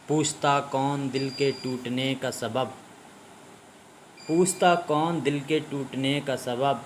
पूछता कौन दिल के टूटने का सबब, पूछता कौन दिल के टूटने का सबब,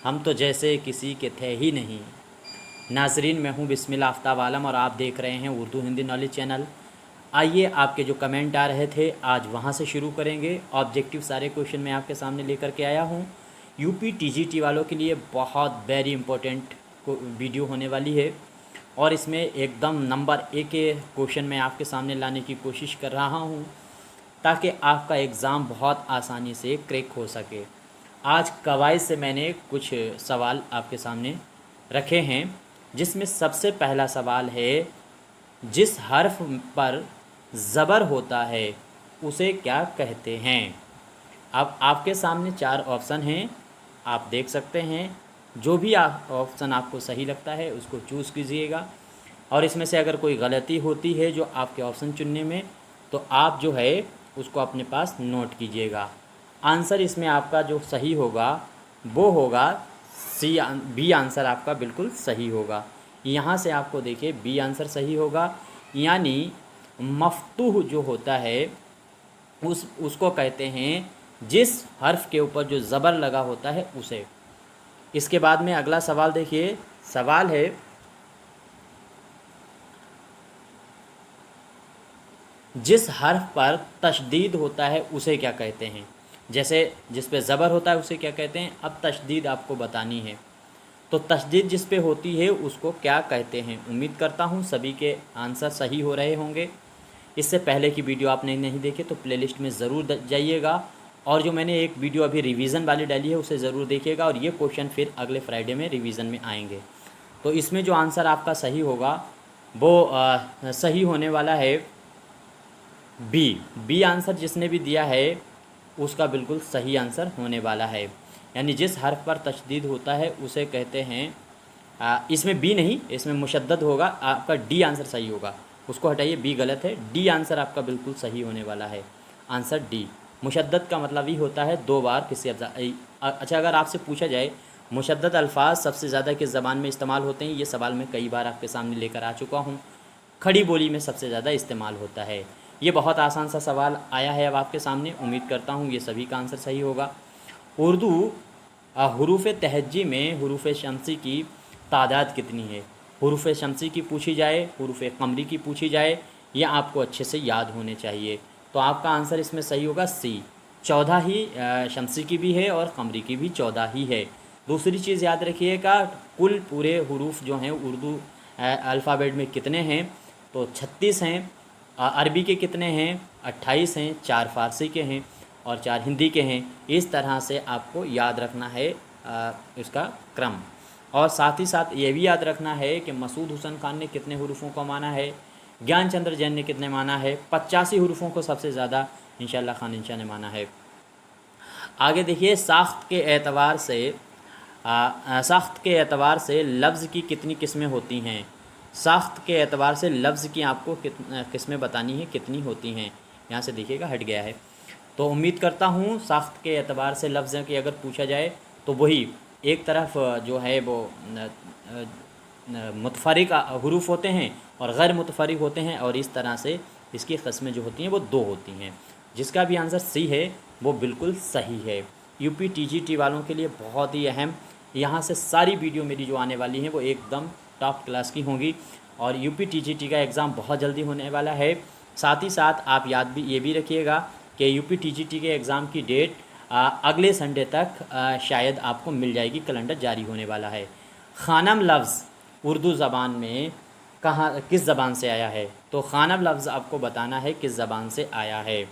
हम तो जैसे किसी के थे ही नहीं। नाजरीन, मैं हूँ बिस्मिल्लाह आफ्ताब आलम और आप देख रहे हैं उर्दू हिंदी नॉलेज चैनल। आइए, आपके जो कमेंट आ रहे थे आज वहाँ से शुरू करेंगे। ऑब्जेक्टिव सारे क्वेश्चन मैं आपके सामने लेकर के आया हूँ। यूपी टीजीटी वालों के लिए बहुत वेरी इंपॉर्टेंट वीडियो होने वाली है और इसमें एकदम नंबर 1 के क्वेश्चन मैं आपके सामने लाने की कोशिश कर रहा हूँ ताकि आपका एग्ज़ाम बहुत आसानी से क्रैक हो सके। आज कवायद से मैंने कुछ सवाल आपके सामने रखे हैं, जिसमें सबसे पहला सवाल है, जिस हर्फ पर ज़बर होता है उसे क्या कहते हैं। अब आपके सामने 4 ऑप्शन हैं, आप देख सकते हैं। जो भी ऑप्शन आपको सही लगता है उसको चूज़ कीजिएगा और इसमें से अगर कोई गलती होती है जो आपके ऑप्शन चुनने में, तो आप जो है उसको अपने पास नोट कीजिएगा। आंसर इसमें आपका जो सही होगा वो होगा बी आंसर आपका बिल्कुल सही होगा। यहाँ से आपको देखिए बी आंसर सही होगा, यानी मफ्तूह जो होता है उसको कहते हैं जिस हर्फ के ऊपर जो ज़बर लगा होता है उसे। इसके बाद में अगला सवाल देखिए, सवाल है, जिस हर्फ पर तशदीद होता है उसे क्या कहते हैं। जैसे जिस पे ज़बर होता है उसे क्या कहते हैं, अब तशदीद आपको बतानी है। तो तशदीद जिस पे होती है उसको क्या कहते हैं। उम्मीद करता हूँ सभी के आंसर सही हो रहे होंगे। इससे पहले की वीडियो आपने नहीं देखे तो प्लेलिस्ट में ज़रूर जाइएगा और जो मैंने एक वीडियो अभी रिवीज़न वाली डाली है उसे ज़रूर देखिएगा और ये क्वेश्चन फिर अगले फ्राइडे में रिवीज़न में आएंगे। तो इसमें जो आंसर आपका सही होगा वो सही होने वाला है बी आंसर जिसने भी दिया है उसका बिल्कुल सही आंसर होने वाला है। यानी जिस हर्फ पर तशदीद होता है उसे कहते हैं, इसमें बी नहीं, इसमें मुशद्दद होगा। आपका डी आंसर सही होगा, उसको हटाइए, बी गलत है। डी आंसर आपका बिल्कुल सही होने वाला है। Answer D. मुशद्दद का मतलब ही होता है 2 बार किसी अच्छा, अगर आपसे पूछा जाए मुशद्दद अल्फाज सबसे ज़्यादा किस ज़बान में इस्तेमाल होते हैं, ये सवाल मैं कई बार आपके सामने लेकर आ चुका हूँ। खड़ी बोली में सबसे ज़्यादा इस्तेमाल होता है। ये बहुत आसान सा सवाल आया है अब आपके सामने। उम्मीद करता हूँ ये सभी का आंसर सही होगा। उर्दू हुरूफ़ तहज्जी में हुरूफ़ शमसी की तादाद कितनी है। हुरूफ़ शमसी की पूछी जाए, हुरूफ़ कमरी की पूछी जाए, ये आपको अच्छे से याद होने चाहिए। तो आपका आंसर इसमें सही होगा सी। 14 ही शमसी की भी है और कमरी की भी 14 ही है। दूसरी चीज़ याद रखिएगा, कुल पूरे हुरूफ जो हैं उर्दू अल्फ़ाबेट में कितने हैं, तो 36 हैं। अरबी के कितने हैं, 28 हैं। 4 फ़ारसी के हैं और 4 हिंदी के हैं। इस तरह से आपको याद रखना है इसका क्रम। और साथ ही साथ ये भी याद रखना है कि मसूद हुसैन खान ने कितने हुरूफों को माना है, ज्ञान चंद्र जैन ने कितने माना है। 85 हुरूफों को सबसे ज़्यादा इंशाअल्लाह खान इंशा ने माना है। आगे देखिए, साख्त के एतबार से लफ्ज़ की कितनी किस्में होती हैं। साख्त के एतबार से लफ्ज़ की आपको किस्में बतानी है, कितनी होती हैं। यहाँ से देखिएगा हट गया है। तो उम्मीद करता हूँ साख्त के एतबार से लफ्ज़ की अगर पूछा जाए तो वही एक तरफ जो है वो मुतफरिक हुरूफ होते हैं और गैर मुतफरिक होते हैं, और इस तरह से इसकी किस्में जो होती हैं वो 2 होती हैं। जिसका भी आंसर सी है वो बिल्कुल सही है। यूपी टीजीटी वालों के लिए बहुत ही अहम, यहाँ से सारी वीडियो मेरी जो आने वाली हैं वो एकदम टॉप क्लास की होंगी और यूपी टीजीटी का एग्ज़ाम बहुत जल्दी होने वाला है। साथ ही साथ आप ये भी रखिएगा कि यूपी टीजीटी के एग्ज़ाम की डेट अगले संडे तक शायद आपको मिल जाएगी। कैलेंडर जारी होने वाला है। खानम लफ्ज़ उर्दू ज़बान में किस ज़बान से आया है, तो खानम लफ्ज़ आपको बताना है किस ज़बान से आया है।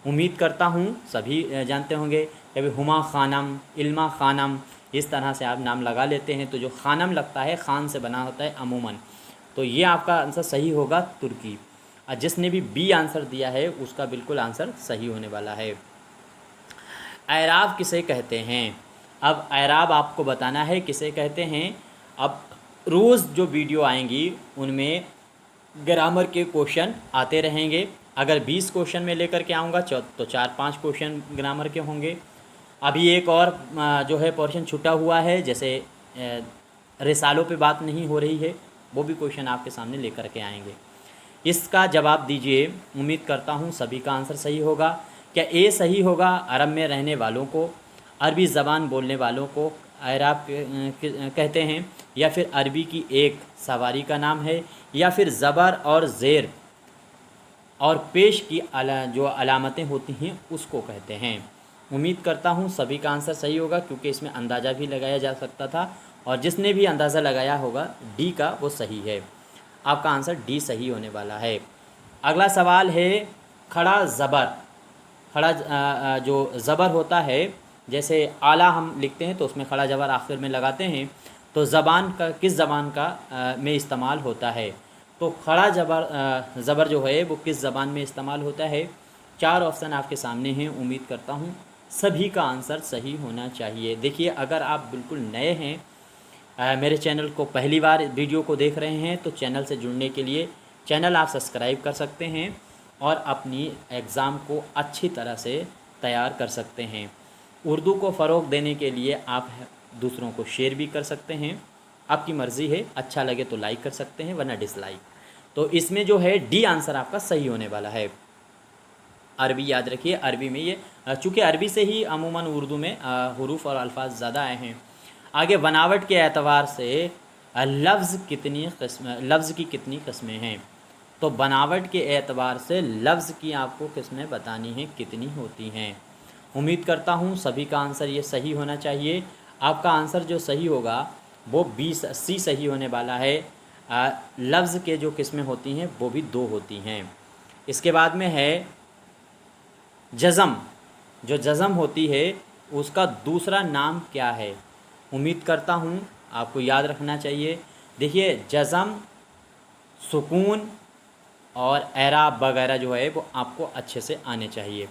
उम्मीद करता हूँ सभी जानते होंगे कि हुमा खानम, इल्मा खानम, इस तरह से आप नाम लगा लेते हैं। तो जो खानम लगता है खान से बना होता है अमूमन। तो ये आपका आंसर सही होगा तुर्की। और जिसने भी बी आंसर दिया है उसका बिल्कुल आंसर सही होने वाला है। एराब किसे कहते हैं, अब एराब आपको बताना है किसे कहते हैं। अब रोज़ जो वीडियो आएंगी उनमें ग्रामर के क्वेश्चन आते रहेंगे। अगर 20 क्वेश्चन में लेकर के आऊँगा तो 4-5 क्वेश्चन ग्रामर के होंगे। अभी एक और जो है पोर्शन छूटा हुआ है, जैसे रिसालों पे बात नहीं हो रही है, वो भी क्वेश्चन आपके सामने लेकर के आएंगे। इसका जवाब दीजिए। उम्मीद करता हूँ सभी का आंसर सही होगा। क्या ए सही होगा? अरब में रहने वालों को, अरबी ज़बान बोलने वालों को अरब कहते हैं, या फिर अरबी की एक सवारी का नाम है, या फिर ज़बर और ज़ेर और पेश की जो अलामतें होती हैं उसको कहते हैं। उम्मीद करता हूँ सभी का आंसर सही होगा, क्योंकि इसमें अंदाज़ा भी लगाया जा सकता था, और जिसने भी अंदाज़ा लगाया होगा डी का वो सही है। आपका आंसर डी सही होने वाला है। अगला सवाल है खड़ा ज़बर। खड़ा जो ज़बर होता है, जैसे आला हम लिखते हैं तो उसमें खड़ा ज़बर आखिर में लगाते हैं, तो ज़बान का किस ज़बान का में इस्तेमाल होता है? तो खड़ा ज़बर जो है वो किस ज़बान में इस्तेमाल होता है? 4 ऑप्शन आपके सामने हैं। उम्मीद करता हूँ सभी का आंसर सही होना चाहिए। देखिए, अगर आप बिल्कुल नए हैं, मेरे चैनल को पहली बार वीडियो को देख रहे हैं, तो चैनल से जुड़ने के लिए चैनल आप सब्सक्राइब कर सकते हैं और अपनी एग्ज़ाम को अच्छी तरह से तैयार कर सकते हैं। उर्दू को फ़रोग़ देने के लिए आप दूसरों को शेयर भी कर सकते हैं, आपकी मर्ज़ी है। अच्छा लगे तो लाइक कर सकते हैं, वरना डिसलाइक। तो इसमें जो है डी आंसर आपका सही होने वाला है। अरबी याद रखिए, अरबी में ये चूँकि अरबी से ही अमूमन उर्दू में हुरूफ और अल्फाज ज़्यादा आए हैं। आगे बनावट के एतबार से लफ्ज़ की कितनी किस्में हैं? तो बनावट के एतबार से लफ्ज़ की आपको किस्में बतानी हैं कितनी होती हैं। उम्मीद करता हूँ सभी का आंसर ये सही होना चाहिए। आपका आंसर जो सही होगा वो 20-80 सही होने वाला है। लफ्ज़ के जो किस्में होती हैं वो भी 2 होती हैं। इसके बाद में है जज़म। जो जज़म होती है उसका दूसरा नाम क्या है? उम्मीद करता हूँ आपको याद रखना चाहिए। देखिए, जज़म, सुकून और एराब वगैरह जो है वो आपको अच्छे से आने चाहिए।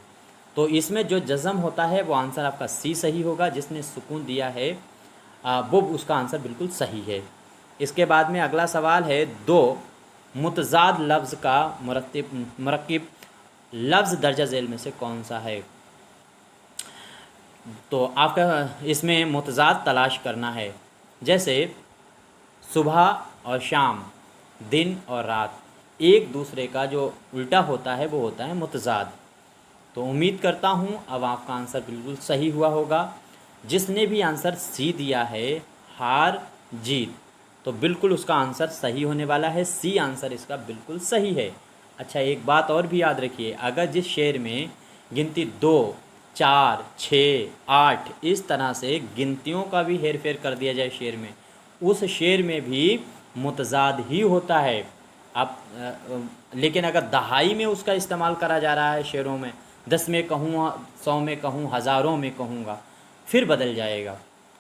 तो इसमें जो जज़म होता है वो आंसर आपका सी सही होगा। जिसने सुकून दिया है वो उसका आंसर बिल्कुल सही है। इसके बाद में अगला सवाल है, 2 मुतज़ाद लफ्ज़ का मुरक्किब लफ्ज़ दर्जा झेल में से कौन सा है? तो आपका इसमें मुतज़ाद तलाश करना है। जैसे सुबह और शाम, दिन और रात, एक दूसरे का जो उल्टा होता है वो होता है मुतज़ाद। तो उम्मीद करता हूँ अब आपका आंसर बिल्कुल सही हुआ होगा। जिसने भी आंसर सी दिया है, हार जीत, तो बिल्कुल उसका आंसर सही होने वाला है। सी आंसर इसका बिल्कुल सही है। अच्छा, एक बात और भी याद रखिए, अगर जिस शेर में गिनती 2, 4, 6, 8 इस तरह से गिनतियों का भी हेर फेर कर दिया जाए शेर में, उस शेर में भी मुतज़ाद ही होता है। आप लेकिन अगर दहाई में उसका इस्तेमाल करा जा रहा है शेरों में, 10 में कहूँ, 100 में कहूँ, हज़ारों में कहूँगा, फिर बदल जाएगा।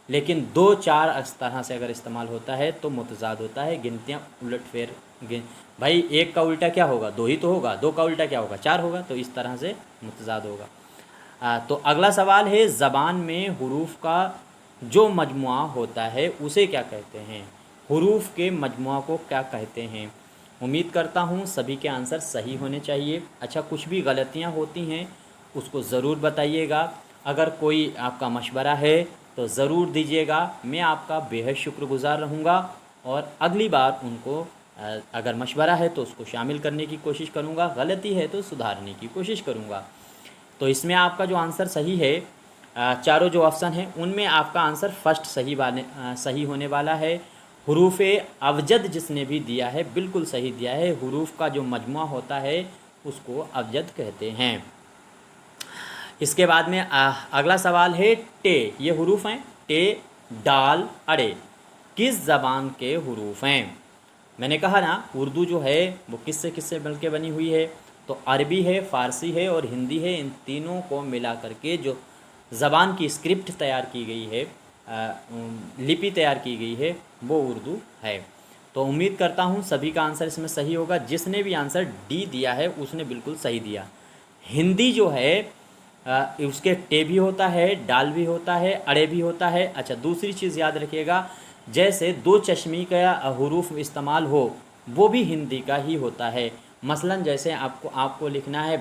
लेकिन 2, 4 इस तरह से अगर इस्तेमाल होता है तो मुतज़ाद होता है। गिनतियाँ उलट फेर भाई, 1 का उल्टा क्या होगा? 2 ही तो होगा। 2 का उल्टा क्या होगा? 4 होगा। तो इस तरह से मुतज़ाद होगा। तो अगला सवाल है, ज़बान में हुरूफ का जो मजमुआ होता है उसे क्या कहते हैं? हुरूफ के मजमुआ को क्या कहते हैं? उम्मीद करता हूँ सभी के आंसर सही होने चाहिए। अच्छा, कुछ भी गलतियाँ होती हैं उसको ज़रूर बताइएगा। अगर कोई आपका मशवरा है तो ज़रूर दीजिएगा। मैं आपका बेहद शुक्रगुज़ार रहूँगा, और अगली बार उनको अगर मशवरा है तो उसको शामिल करने की कोशिश करूँगा, गलती है तो सुधारने की कोशिश करूँगा। तो इसमें आपका जो आंसर सही है, चारों जो ऑप्शन हैं उनमें आपका आंसर फर्स्ट सही होने वाला है। हुरूफ अवजद जिसने भी दिया है बिल्कुल सही दिया है। हुरूफ का जो मजमुआ होता है उसको अवजद कहते हैं। इसके बाद में अगला सवाल है, टे। ये हुरूफ हैं, टे, डाल, अड़े, किस ज़बान के हुरूफ हैं? मैंने कहा ना, उर्दू जो है वो किससे मिलकर बनी हुई है? तो अरबी है, फ़ारसी है और हिंदी है। इन तीनों को मिला करके जो ज़बान की स्क्रिप्ट तैयार की गई है, लिपि तैयार की गई है, वो उर्दू है। तो उम्मीद करता हूँ सभी का आंसर इसमें सही होगा। जिसने भी आंसर डी दिया है उसने बिल्कुल सही दिया। हिंदी जो है उसके टे भी होता है, डाल भी होता है, अड़े भी होता है। अच्छा, दूसरी चीज़ याद रखिएगा, जैसे 2 चश्मी का हुरूफ इस्तेमाल हो वो भी हिंदी का ही होता है। मसलन जैसे आपको लिखना है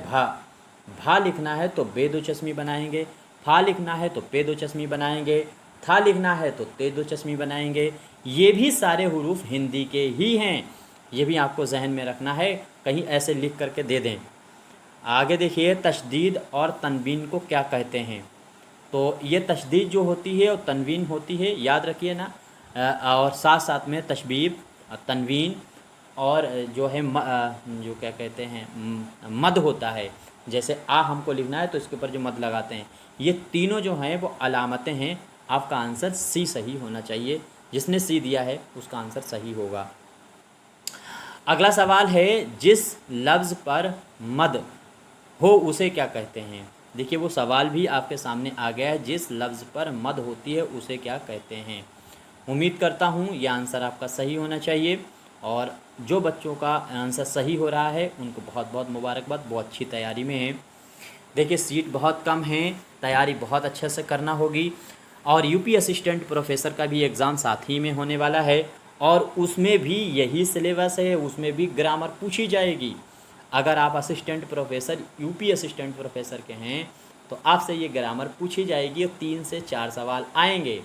भा लिखना है तो बे 2 चश्मी बनाएंगे, फा लिखना है तो पे 2 चश्मी बनाएंगे, था लिखना है तो ते 2 चश्मी बनाएंगे। ये भी सारे हुरूफ हिंदी के ही हैं। ये भी आपको जहन में रखना है, कहीं ऐसे लिख करके दे दें। आगे देखिए, तशदीद और तनवीन को क्या कहते हैं। तो ये तशदीद जो होती है और तनवीन होती है, याद रखिए ना। और साथ साथ में तशबीब, तनवीन और जो है जो क्या कहते हैं मद होता है। जैसे आ हमको लिखना है तो इसके ऊपर जो मद लगाते हैं, ये तीनों जो हैं वो अलामतें हैं। आपका आंसर सी सही होना चाहिए। जिसने सी दिया है उसका आंसर सही होगा। अगला सवाल है, जिस लफ्ज़ पर मद हो उसे क्या कहते हैं। देखिए वो सवाल भी आपके सामने आ गया है, जिस लफ्ज़ पर मद होती है उसे क्या कहते हैं। उम्मीद करता हूँ ये आंसर आपका सही होना चाहिए। और जो बच्चों का आंसर सही हो रहा है उनको बहुत बहुत मुबारकबाद, बहुत अच्छी तैयारी में है। देखिए सीट बहुत कम है, तैयारी बहुत अच्छे से करना होगी। और यूपी असिस्टेंट प्रोफेसर का भी एग्ज़ाम साथ ही में होने वाला है, और उसमें भी यही सिलेबस है, उसमें भी ग्रामर पूछी जाएगी। अगर आप assistant professor, UP assistant professor के हैं तो आपसे ये ग्रामर पूछी जाएगी और 3 से 4 सवाल आएंगे।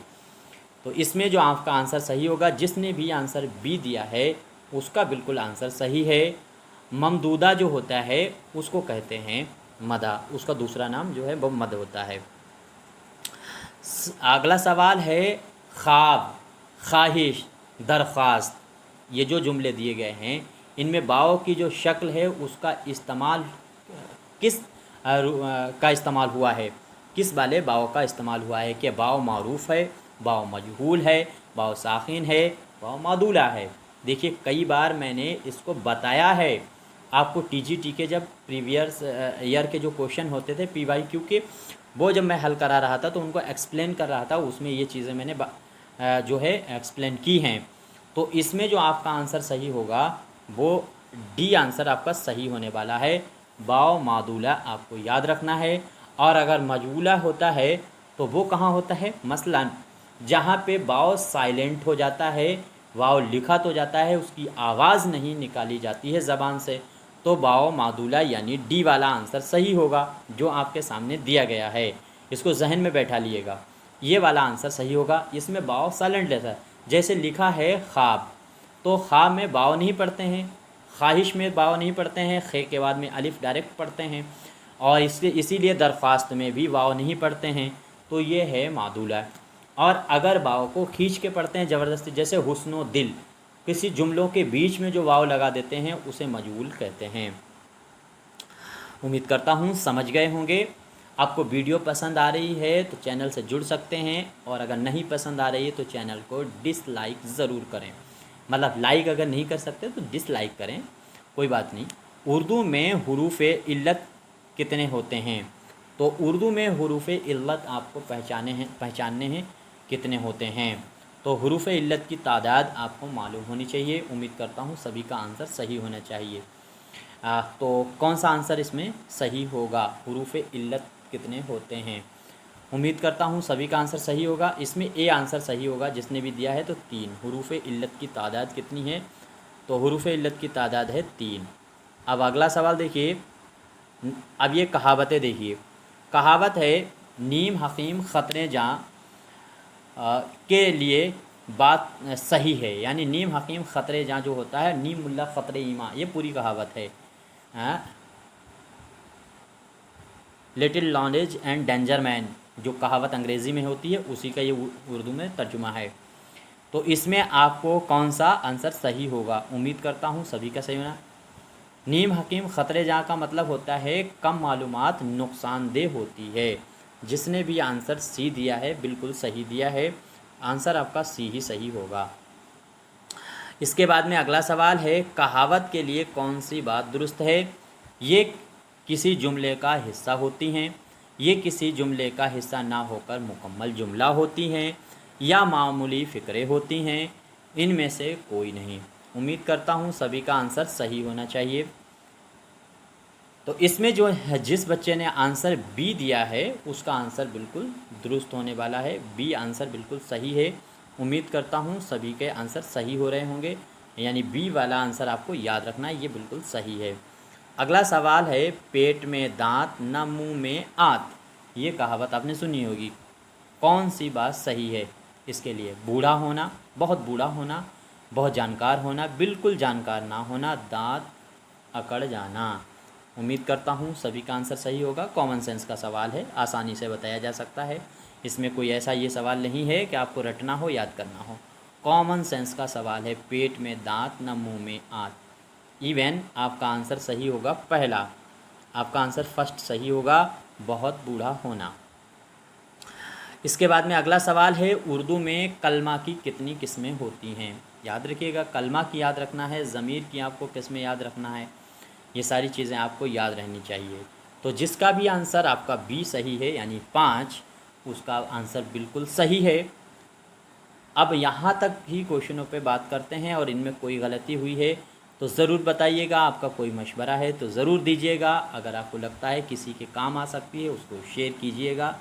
तो इसमें जो आपका आंसर सही होगा, जिसने भी आंसर बी दिया है उसका बिल्कुल आंसर सही है। ममदूदा जो होता है उसको कहते हैं मदा, उसका दूसरा नाम जो है वो मद होता है। अगला सवाल है, ख्वाब, ख्वाहिश, दरख्वास्त, ये जो जुमले दिए गए हैं इनमें वाव की जो शक्ल है उसका इस्तेमाल किस का इस्तेमाल हुआ है, किस वाले वाव का इस्तेमाल हुआ है। कि वाव मारूफ़ है, वाव मजहूल है, वाव साखिन है, वाव मादूला है। देखिए कई बार मैंने इसको बताया है आपको। टीजीटी के जब प्रीवियस ईयर के जो क्वेश्चन होते थे पीवाईक्यू के, वो जब मैं हल करा रहा था तो उनको एक्सप्लेन कर रहा था, उसमें ये चीज़ें मैंने जो है एक्सप्लेन की हैं। तो इसमें जो आपका आंसर सही होगा वो डी आंसर आपका सही होने वाला है। वाव मादूला आपको याद रखना है। और अगर मजूला होता है तो वो कहाँ होता है, मसलन जहाँ पे वाव साइलेंट हो जाता है, वाव लिखा तो जाता है, उसकी आवाज़ नहीं निकाली जाती है ज़बान से, तो वाव मादूला यानी डी वाला आंसर सही होगा जो आपके सामने दिया गया है। इसको जहन में बैठा लिएगा, ये वाला आंसर सही होगा। इसमें वाव साइलेंट रहता है। जैसे लिखा है ख्वाब, तो ख्वाब में वाव नहीं पढ़ते हैं, ख्वाहिश में वाव नहीं पढ़ते हैं, खे के बाद में अलिफ डायरेक्ट पढ़ते हैं। और इसीलिए दरख्वास्त में भी वाव नहीं पढ़ते हैं, तो ये है मादूला। और अगर वाव को खींच के पढ़ते हैं ज़बरदस्ती, जैसे हुस्नो दिल, किसी जुमलों के बीच में जो वाव लगा देते हैं उसे मजूल कहते हैं। उम्मीद करता हूँ समझ गए होंगे। आपको वीडियो पसंद आ रही है तो चैनल से जुड़ सकते हैं, और अगर नहीं पसंद आ रही है तो चैनल को डिसलाइक ज़रूर करें। मतलब लाइक अगर नहीं कर सकते तो डिसलाइक करें, कोई बात नहीं। उर्दू में हुरूफ़ इल्लत कितने होते हैं। तो उर्दू में हुरूफ़ इल्लत आपको पहचानने हैं कितने होते हैं। तो हुरूफ़ इल्लत की तादाद आपको मालूम होनी चाहिए। उम्मीद करता हूँ सभी का आंसर सही होना चाहिए। तो कौन सा आंसर इसमें सही होगा, हुरूफ़ इल्लत कितने होते हैं। उम्मीद करता हूँ सभी का आंसर सही होगा। इसमें ए आंसर सही होगा जिसने भी दिया है, तो 3। हुरूफ़ इल्लत की तादाद कितनी है, तो हुरूफ़ इल्लत की तादाद है 3। अब अगला सवाल देखिए। अब ये कहावतें देखिए। कहावत है, नीम हकीम ख़तरे जाँ के लिए बात सही है। यानी नीम हकीम ख़तरे जाँ जो होता है, नीम मुल्ला ख़तरे ईमा, ये पूरी कहावत है। Little knowledge and danger man, जो कहावत अंग्रेज़ी में होती है उसी का ये उर्दू में तर्जुमा है। तो इसमें आपको कौन सा आंसर सही होगा। उम्मीद करता हूँ सभी का सही होना। नीम हकीम ख़तरे जाँ का मतलब होता है कम मालूमात नुकसानदेह होती है। जिसने भी आंसर सी दिया है बिल्कुल सही दिया है, आंसर आपका सी ही सही होगा। इसके बाद में अगला सवाल है, कहावत के लिए कौन सी बात दुरुस्त है। ये किसी जुमले का हिस्सा होती हैं, ये किसी जुमले का हिस्सा ना होकर मुकम्मल जुमला होती हैं, या मामूली फ़िक्रे होती हैं, इनमें से कोई नहीं। उम्मीद करता हूँ सभी का आंसर सही होना चाहिए। तो इसमें जो है, जिस बच्चे ने आंसर बी दिया है उसका आंसर बिल्कुल दुरुस्त होने वाला है। बी आंसर बिल्कुल सही है। उम्मीद करता हूँ सभी के आंसर सही हो रहे होंगे, यानी बी वाला आंसर आपको याद रखना है, ये बिल्कुल सही है। अगला सवाल है, पेट में दांत न मुंह में आंत, ये कहावत आपने सुनी होगी। कौन सी बात सही है इसके लिए। बूढ़ा होना, बहुत बूढ़ा होना, बहुत जानकार होना, बिल्कुल जानकार ना होना, दांत अकड़ जाना। उम्मीद करता हूँ सभी का आंसर सही होगा। कॉमन सेंस का सवाल है, आसानी से बताया जा सकता है। इसमें कोई ऐसा ये सवाल नहीं है कि आपको रटना हो, याद करना हो। कॉमन सेंस का सवाल है, पेट में दांत न मुंह में आंत। इवन आपका आंसर सही होगा पहला, आपका आंसर फर्स्ट सही होगा, बहुत बूढ़ा होना। इसके बाद में अगला सवाल है, उर्दू में कलमा की कितनी किस्में होती हैं? याद रखिएगा, कलमा की याद रखना है, ज़मीर की आपको किस्में याद रखना है, ये सारी चीज़ें आपको याद रहनी चाहिए। तो जिसका भी आंसर आपका बी सही है यानी 5, उसका आंसर बिल्कुल सही है। अब यहाँ तक ही क्वेश्चनों पे बात करते हैं, और इनमें कोई गलती हुई है तो ज़रूर बताइएगा। आपका कोई मशवरा है तो ज़रूर दीजिएगा। अगर आपको लगता है किसी के काम आ सकती है उसको शेयर कीजिएगा।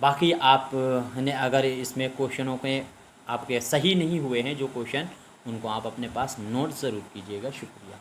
बाकी आप ने अगर इसमें क्वेश्चनों के आपके सही नहीं हुए हैं जो क्वेश्चन, उनको आप अपने पास नोट ज़रूर कीजिएगा। शुक्रिया।